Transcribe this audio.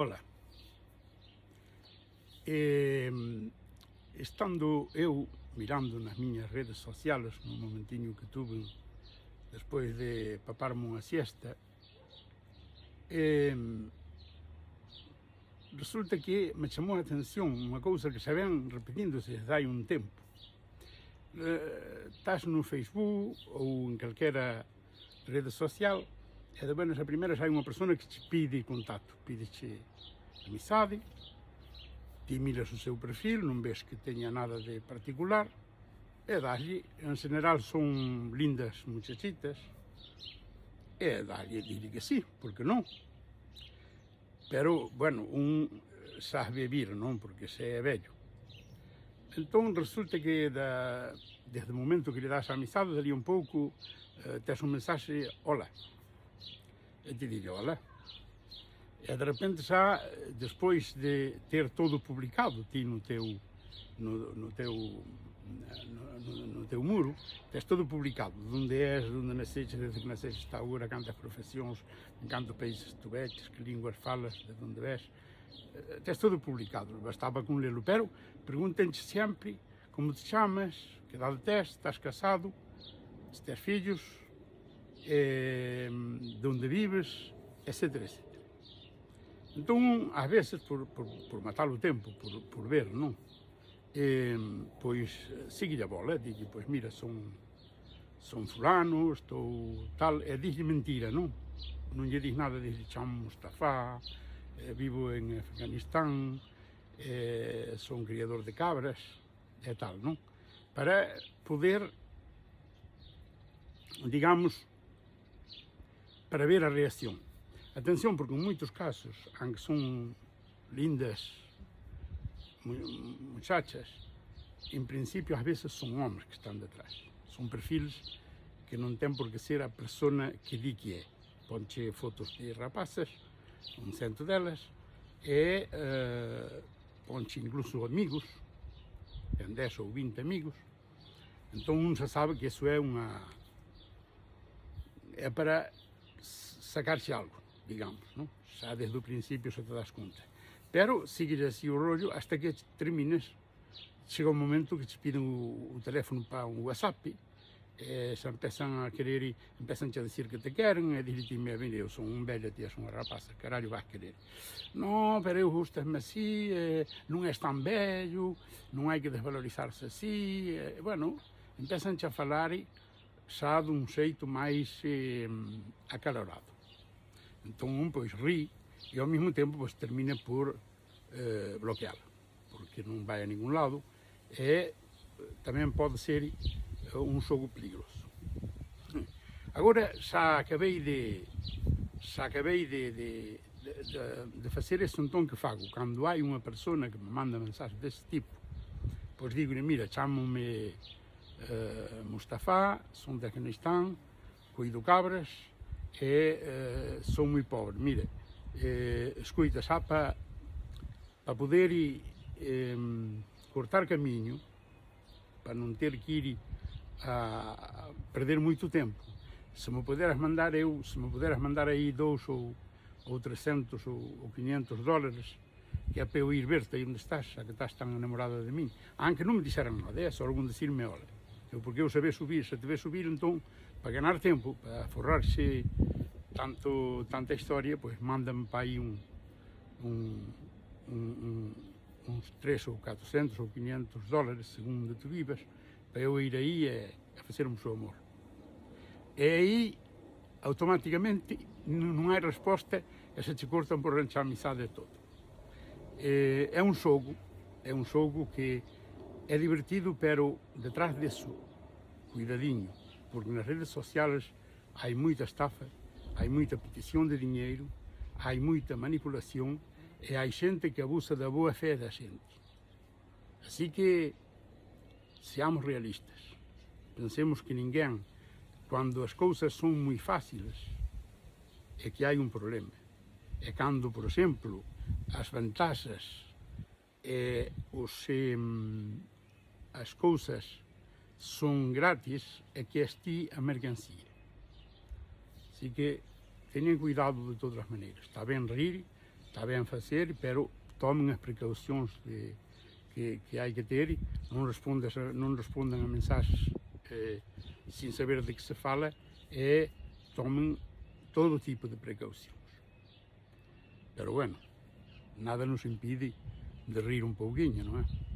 Olá. E, estando eu mirando nas minhas redes sociais no momentinho que tuve despois de paparme unha siesta, resulta que me chamou a atención unha cousa que se ven repetindo-se desde hai un tempo. Estás no Facebook ou en calquera rede social e de buenas a primeras hai unha persona que te pide contacto, pídeche amizade, ti miras o seu perfil, non ves que teña nada de particular e daslle, en general son lindas muchachitas e dille que sí, porque non? Pero, bueno, un sabe vir, non? Porque se é vello. Entón, resulta que desde o momento que lle das a amizade, dali un pouco, tes un mensaxe, hola. E te dille, hola. E de repente xa, despois de ter todo publicado ti no teu muro, tes todo publicado, onde és, onde nasceches, desde que nasceches está agora, cantas profesións, en cantos países tu veches, que linguas falas, de onde ves, tes todo publicado, bastaba con lelo, pero preguntenche sempre como te chamas, que idade tes, estás casado, se tes fillos, de onde vives, etcétera, etcétera. Entón, ás veces, por matar o tempo, por ver, non? Pois, sigue a bola, dille, pois mira, son fulano, estou tal, e dille mentira, non? Non lle dis nada, dille, chamo Mustafa, vivo en Afganistán, son criador de cabras, e tal, non? Para poder, digamos, para ver a reacción. Atención, porque en moitos casos, aunque son lindas muchachas, en principio ás veces son homes que están detrás. Son perfiles que non ten por que ser a persona que di que é. Ponche fotos de rapazas, un cento delas, e ponche incluso amigos, ten 10 ou 20 amigos. Entón un xa sabe que iso é para sacarse algo, digamos, non? Xa desde o principio xa te das conta. Pero sigue así o rollo hasta que termines. Chega un momento que te piden o teléfono para un WhatsApp, e xa empezan a querer, empezan a decir que te queren, e dile, mira, eu son un velho, ti és unha rapaza, carallo vas querer? Non, pero eu gustasme así, non és tan vello, non hai que desvalorizarse así, bueno, empezan a falar xa dun xeito máis acalorado. Entón un, pois, ri, e ao mesmo tempo, pois, termina por bloqueala, porque non vai a ningún lado, e tamén pode ser un xogo peligroso. Agora, xa acabei de facer ese entón que fago, cando hai unha persona que me manda mensaxes desse tipo, pois digo, mira, chámome Mustafa, son de Afganistán, cuido cabras, e son moi pobre, mira, escoita, xa para poder cortar camiño, para non ter que ir a perder moito tempo, se me poderas mandar aí 2 ou 300 ou 500 dólares, que é para eu ir verte aí onde estás, xa que estás tan enamorada de min, aunque non me dixeran nada, só algún decirme, olha, porque eu sabé subir, se te ve subir, entón, para ganar tempo, para forrarse tanta historia, pois mándame para aí uns 3 ou 400 ou 500 dólares, segundo onde tu vivas, para eu ir aí e facermos o amor. E aí, automáticamente, non hai resposta e se te cortan por rancha a amizade todo. É un xogo que é divertido, pero detrás disso, cuidadiño, porque nas redes sociais hai moita estafa, hai moita petición de diñeiro, hai moita manipulación e hai xente que abusa da boa fe da xente. Así que seamos realistas, pensemos que ninguén, cando as cousas son moi fáciles, é que hai un problema. E cando, por exemplo, as vantaxas e as cousas son gratis, é que és ti a mercancía. Así que teñen cuidado de todas as maneiras. Está ben rir, está bem a fazer, pero tomem as precauções que há que ter, não respondam a mensagens sem saber de que se fala, e tomem todo tipo de precauções. Pero bueno, nada nos impede de rir um pouquinho, não é?